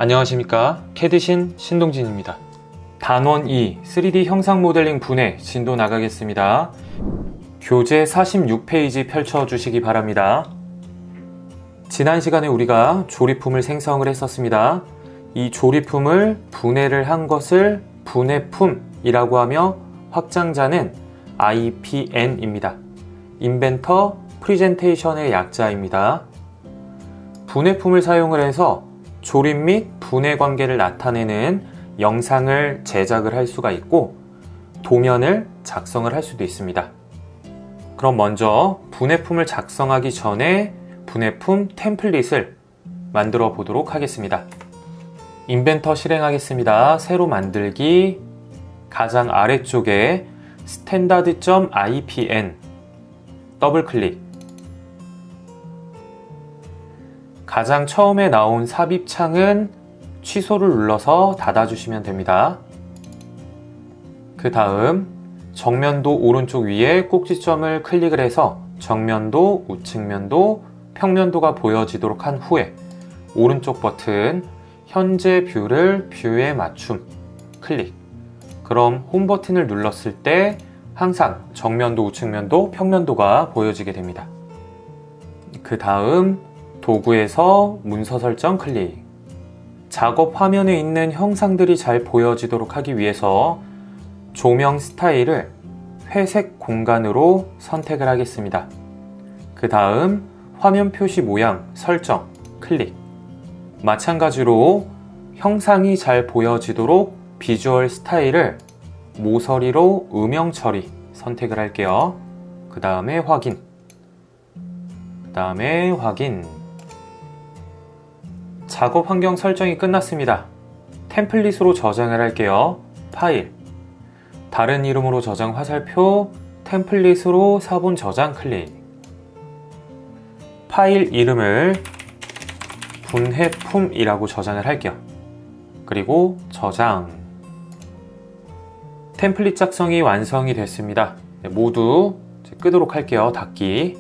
안녕하십니까, 캐드신 신동진입니다. 단원 2 3D 형상 모델링 분해 진도 나가겠습니다. 교재 46페이지 펼쳐주시기 바랍니다. 지난 시간에 우리가 조립품을 생성을 했었습니다. 이 조립품을 분해를 한 것을 분해품이라고 하며 확장자는 IPN입니다. 인벤터 프리젠테이션의 약자입니다. 분해품을 사용을 해서 조립 및 분해 관계를 나타내는 영상을 제작을 할 수가 있고 도면을 작성을 할 수도 있습니다. 그럼 먼저 분해품을 작성하기 전에 분해품 템플릿을 만들어 보도록 하겠습니다. 인벤터 실행하겠습니다. 새로 만들기, 가장 아래쪽에 standard.ipn 더블 클릭, 가장 처음에 나온 삽입창은 취소를 눌러서 닫아주시면 됩니다. 그 다음 정면도 오른쪽 위에 꼭지점을 클릭을 해서 정면도, 우측면도, 평면도가 보여지도록 한 후에 오른쪽 버튼 현재 뷰를 뷰에 맞춤 클릭. 그럼 홈 버튼을 눌렀을 때 항상 정면도, 우측면도, 평면도가 보여지게 됩니다. 그 다음 도구에서 문서 설정 클릭. 작업 화면에 있는 형상들이 잘 보여지도록 하기 위해서 조명 스타일을 회색 공간으로 선택을 하겠습니다. 그 다음 화면 표시 모양 설정 클릭. 마찬가지로 형상이 잘 보여지도록 비주얼 스타일을 모서리로 음영 처리 선택을 할게요. 그 다음에 확인. 작업 환경 설정이 끝났습니다. 템플릿으로 저장을 할게요. 파일, 다른 이름으로 저장 화살표, 템플릿으로 사본 저장 클릭. 파일 이름을 분해품이라고 저장을 할게요. 그리고 저장. 템플릿 작성이 완성이 됐습니다. 모두 끄도록 할게요. 닫기.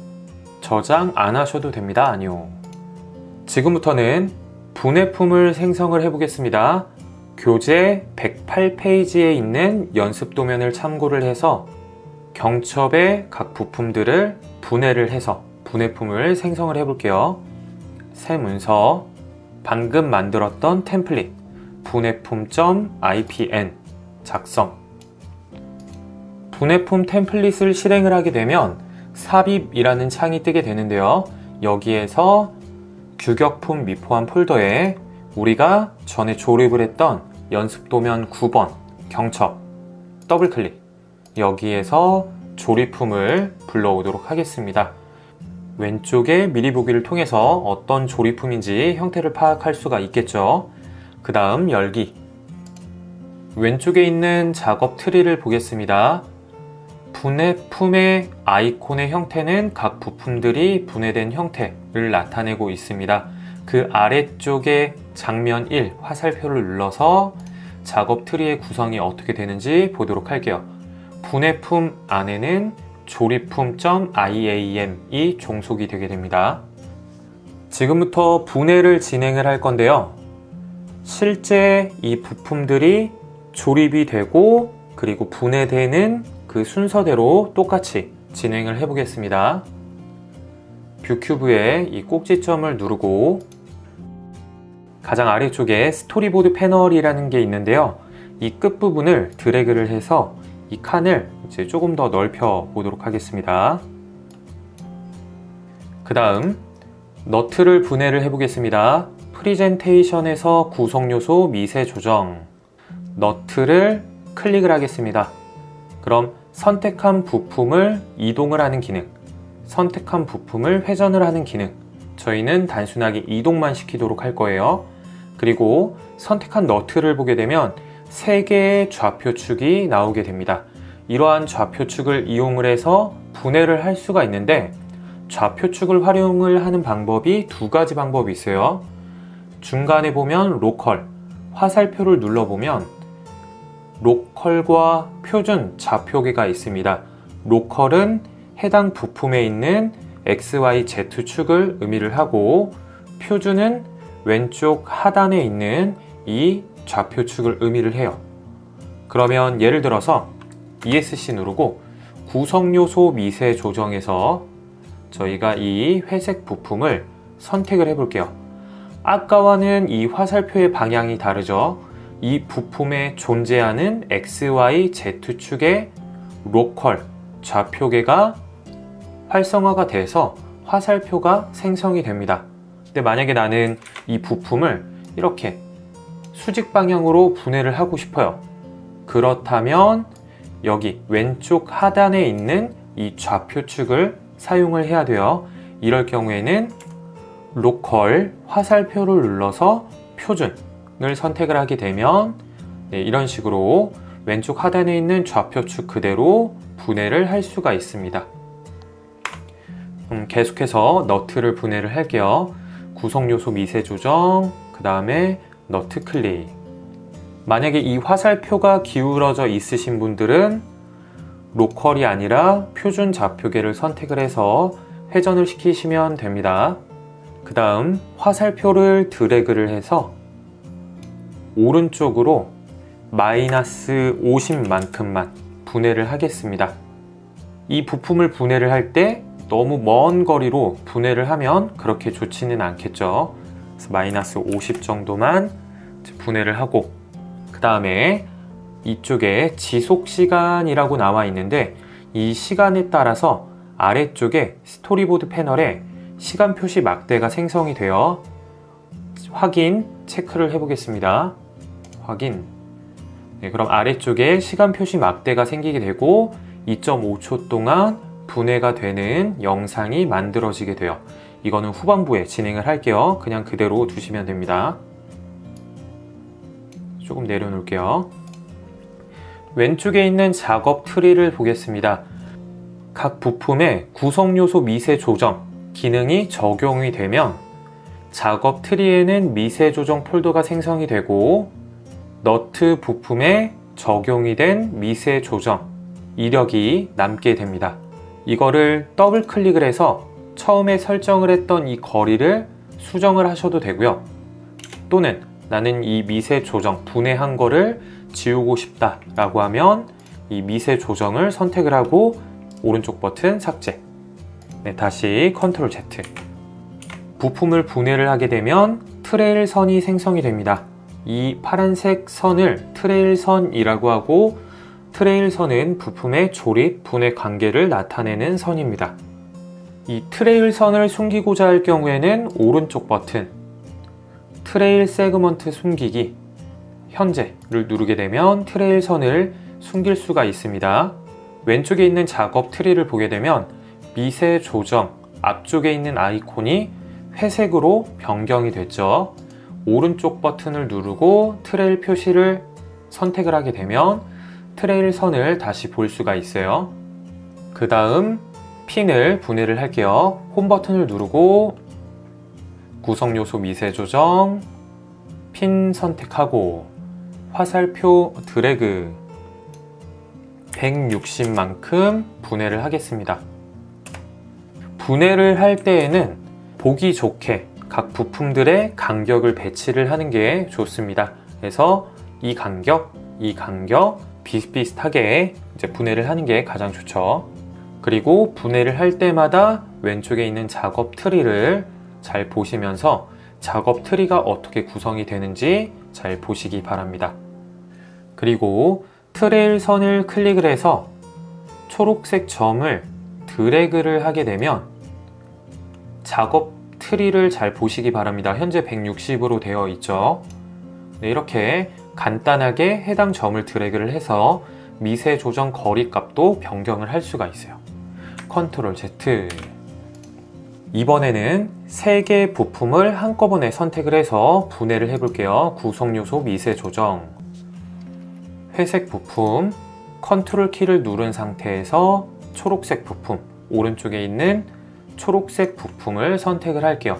저장 안 하셔도 됩니다. 아니요. 지금부터는 분해품을 생성을 해보겠습니다. 교재 108페이지에 있는 연습 도면을 참고를 해서 경첩의 각 부품들을 분해를 해서 분해품을 생성을 해볼게요. 새 문서, 방금 만들었던 템플릿 분해품.ipn 작성. 분해품 템플릿을 실행을 하게 되면 삽입이라는 창이 뜨게 되는데요. 여기에서 규격품 미포함 폴더에 우리가 전에 조립을 했던 연습도면 9번 경첩 더블클릭, 여기에서 조립품을 불러오도록 하겠습니다. 왼쪽에 미리 보기를 통해서 어떤 조립품인지 형태를 파악할 수가 있겠죠. 그 다음 열기. 왼쪽에 있는 작업 트리를 보겠습니다. 분해품의 아이콘의 형태는 각 부품들이 분해된 형태를 나타내고 있습니다. 그 아래쪽에 장면 1 화살표를 눌러서 작업 트리의 구성이 어떻게 되는지 보도록 할게요. 분해품 안에는 조립품.iam이 종속이 되게 됩니다. 지금부터 분해를 진행을 할 건데요. 실제 이 부품들이 조립이 되고 그리고 분해되는 그 순서대로 똑같이 진행을 해 보겠습니다. 뷰큐브에 이 꼭지점을 누르고 가장 아래쪽에 스토리보드 패널이라는 게 있는데요. 이 끝부분을 드래그를 해서 이 칸을 이제 조금 더 넓혀 보도록 하겠습니다. 그 다음 너트를 분해를 해 보겠습니다. 프리젠테이션에서 구성요소 미세 조정, 너트를 클릭을 하겠습니다. 그럼 선택한 부품을 이동을 하는 기능, 선택한 부품을 회전을 하는 기능, 저희는 단순하게 이동만 시키도록 할 거예요. 그리고 선택한 너트를 보게 되면 3개의 좌표축이 나오게 됩니다. 이러한 좌표축을 이용을 해서 분해를 할 수가 있는데 좌표축을 활용을 하는 방법이 2가지 방법이 있어요. 중간에 보면 로컬, 화살표를 눌러보면 로컬과 표준 좌표계가 있습니다. 로컬은 해당 부품에 있는 XYZ축을 의미를 하고 표준은 왼쪽 하단에 있는 이 좌표축을 의미를 해요. 그러면 예를 들어서 ESC 누르고 구성요소 미세 조정에서 저희가 이 회색 부품을 선택을 해 볼게요. 아까와는 이 화살표의 방향이 다르죠. 이 부품에 존재하는 XY, Z축의 로컬 좌표계가 활성화가 돼서 화살표가 생성이 됩니다. 근데 만약에 나는 이 부품을 이렇게 수직 방향으로 분해를 하고 싶어요. 그렇다면 여기 왼쪽 하단에 있는 이 좌표축을 사용을 해야 돼요. 이럴 경우에는 로컬 화살표를 눌러서 표준을 선택을 하게 되면 이런 식으로 왼쪽 하단에 있는 좌표축 그대로 분해를 할 수가 있습니다. 계속해서 너트를 분해를 할게요. 구성요소 미세 조정, 그 다음에 너트 클릭. 만약에 이 화살표가 기울어져 있으신 분들은 로컬이 아니라 표준 좌표계를 선택을 해서 회전을 시키시면 됩니다. 그 다음 화살표를 드래그를 해서 오른쪽으로 마이너스 50만큼만 분해를 하겠습니다. 이 부품을 분해를 할 때 너무 먼 거리로 분해를 하면 그렇게 좋지는 않겠죠. 그래서 마이너스 50 정도만 분해를 하고, 그 다음에 이쪽에 지속시간이라고 나와 있는데 이 시간에 따라서 아래쪽에 스토리보드 패널에 시간 표시 막대가 생성이 되어 확인, 체크를 해보겠습니다. 확인. 그럼 아래쪽에 시간 표시 막대가 생기게 되고 2.5초 동안 분해가 되는 영상이 만들어지게 돼요. 이거는 후반부에 진행을 할게요. 그냥 그대로 두시면 됩니다. 조금 내려놓을게요. 왼쪽에 있는 작업 트리를 보겠습니다. 각 부품의 구성요소 미세 조정 기능이 적용이 되면 작업 트리에는 미세 조정 폴더가 생성이 되고 너트 부품에 적용이 된 미세 조정 이력이 남게 됩니다. 이거를 더블 클릭을 해서 처음에 설정을 했던 이 거리를 수정을 하셔도 되고요. 또는 나는 이 미세 조정 분해한 거를 지우고 싶다 라고 하면 이 미세 조정을 선택을 하고 오른쪽 버튼 삭제. 다시 컨트롤 Z. 부품을 분해를 하게 되면 트레일 선이 생성이 됩니다. 이 파란색 선을 트레일 선이라고 하고, 트레일 선은 부품의 조립, 분해 관계를 나타내는 선입니다. 이 트레일 선을 숨기고자 할 경우에는 오른쪽 버튼 트레일 세그먼트 숨기기 현재를 누르게 되면 트레일 선을 숨길 수가 있습니다. 왼쪽에 있는 작업 트리를 보게 되면 미세 조정 앞쪽에 있는 아이콘이 회색으로 변경이 됐죠. 오른쪽 버튼을 누르고 트레일 표시를 선택을 하게 되면 트레일 선을 다시 볼 수가 있어요. 그 다음 핀을 분해를 할게요. 홈 버튼을 누르고 구성요소 미세 조정, 핀 선택하고 화살표 드래그 160만큼 분해를 하겠습니다. 분해를 할 때에는 보기 좋게 각 부품들의 간격을 배치를 하는 게 좋습니다. 그래서 이 간격 비슷비슷하게 이제 분해를 하는 게 가장 좋죠. 그리고 분해를 할 때마다 왼쪽에 있는 작업 트리를 잘 보시면서 작업 트리가 어떻게 구성이 되는지 잘 보시기 바랍니다. 그리고 트레일 선을 클릭을 해서 초록색 점을 드래그를 하게 되면 작업 트리를 잘 보시기 바랍니다. 현재 160으로 되어 있죠. 이렇게 간단하게 해당 점을 드래그를 해서 미세 조정 거리 값도 변경을 할 수가 있어요. 컨트롤 Z. 이번에는 3개 부품을 한꺼번에 선택을 해서 분해를 해볼게요. 구성요소 미세 조정. 회색 부품, 컨트롤 키를 누른 상태에서 초록색 부품, 오른쪽에 있는 초록색 부품을 선택을 할게요.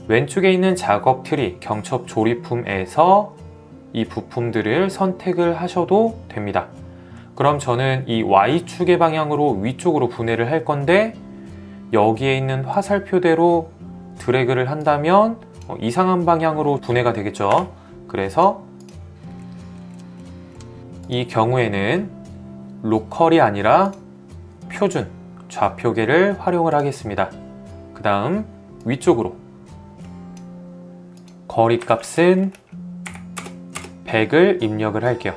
왼쪽에 있는 작업 트리, 경첩 조립품에서 이 부품들을 선택을 하셔도 됩니다. 그럼 저는 이 Y축의 방향으로 위쪽으로 분해를 할 건데 여기에 있는 화살표대로 드래그를 한다면 이상한 방향으로 분해가 되겠죠. 그래서 이 경우에는 로컬이 아니라 표준 좌표계를 활용을 하겠습니다. 그 다음 위쪽으로 거리값은 100을 입력을 할게요.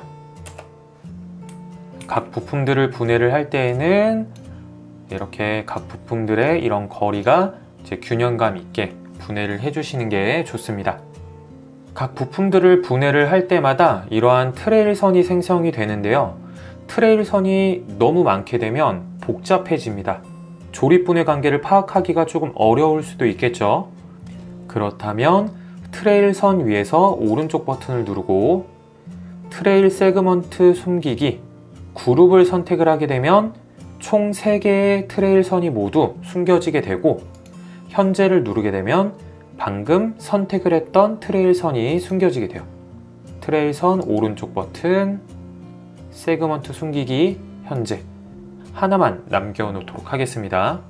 각 부품들을 분해를 할 때에는 이렇게 각 부품들의 이런 거리가 이제 균형감 있게 분해를 해주시는 게 좋습니다. 각 부품들을 분해를 할 때마다 이러한 트레일선이 생성이 되는데요. 트레일선이 너무 많게 되면 복잡해집니다. 조립분해 관계를 파악하기가 조금 어려울 수도 있겠죠. 그렇다면 트레일선 위에서 오른쪽 버튼을 누르고 트레일 세그먼트 숨기기 그룹을 선택을 하게 되면 총 3개의 트레일선이 모두 숨겨지게 되고, 현재를 누르게 되면 방금 선택을 했던 트레일선이 숨겨지게 돼요. 트레일선 오른쪽 버튼, 세그먼트 숨기기, 현재 하나만 남겨놓도록 하겠습니다.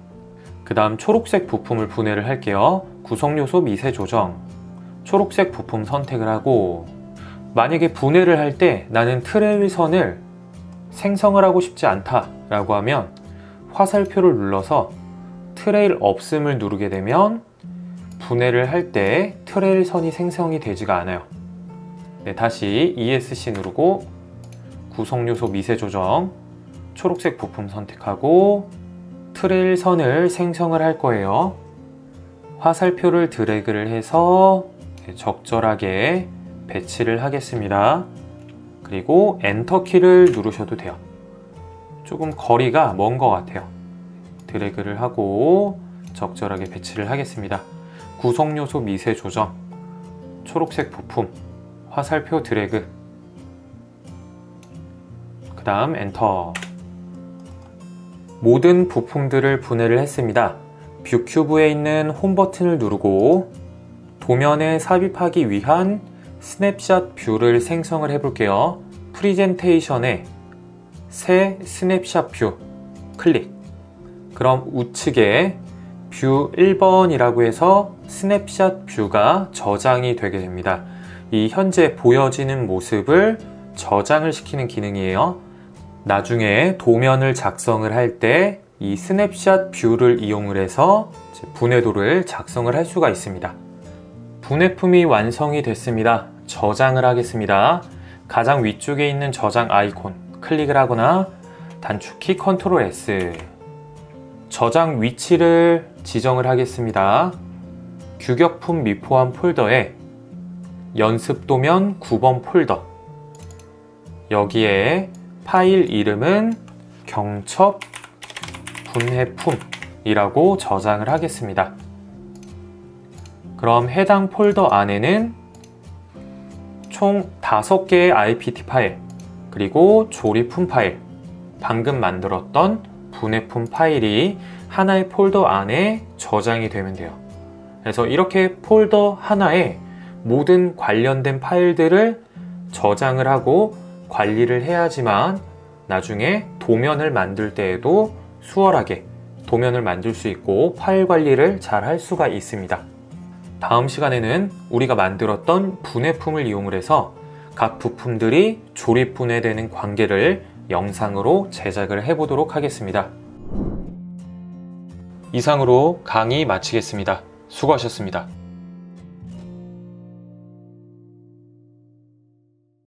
그 다음 초록색 부품을 분해를 할게요. 구성요소 미세 조정, 초록색 부품 선택을 하고, 만약에 분해를 할 때 나는 트레일선을 생성을 하고 싶지 않다 라고 하면 화살표를 눌러서 트레일 없음을 누르게 되면 분해를 할 때 트레일선이 생성이 되지가 않아요. 네, 다시 ESC 누르고 구성요소 미세 조정, 초록색 부품 선택하고 트레일선을 생성을 할 거예요. 화살표를 드래그를 해서 적절하게 배치를 하겠습니다. 그리고 엔터키를 누르셔도 돼요. 조금 거리가 먼 것 같아요. 드래그를 하고 적절하게 배치를 하겠습니다. 구성요소 미세 조정, 초록색 부품, 화살표 드래그, 그 다음 엔터. 모든 부품들을 분해를 했습니다. 뷰 큐브에 있는 홈 버튼을 누르고 도면에 삽입하기 위한 스냅샷 뷰를 생성을 해 볼게요. 프리젠테이션에 새 스냅샷 뷰 클릭. 그럼 우측에 뷰 1번이라고 해서 스냅샷 뷰가 저장이 되게 됩니다. 이 현재 보여지는 모습을 저장을 시키는 기능이에요. 나중에 도면을 작성을 할 때 이 스냅샷 뷰를 이용을 해서 분해도를 작성을 할 수가 있습니다. 분해품이 완성이 됐습니다. 저장을 하겠습니다. 가장 위쪽에 있는 저장 아이콘 클릭을 하거나 단축키 컨트롤 S. 저장 위치를 지정을 하겠습니다. 규격품 미포함 폴더에 연습도면 9번 폴더, 여기에 파일 이름은 경첩 분해품이라고 저장을 하겠습니다. 그럼 해당 폴더 안에는 총 5개의 IPT 파일, 그리고 조립품 파일, 방금 만들었던 분해품 파일이 하나의 폴더 안에 저장이 되면 돼요. 그래서 이렇게 폴더 하나에 모든 관련된 파일들을 저장을 하고 관리를 해야지만 나중에 도면을 만들 때에도 수월하게 도면을 만들 수 있고 파일 관리를 잘 할 수가 있습니다. 다음 시간에는 우리가 만들었던 분해품을 이용을 해서 각 부품들이 조립 분해되는 관계를 영상으로 제작을 해보도록 하겠습니다. 이상으로 강의 마치겠습니다. 수고하셨습니다.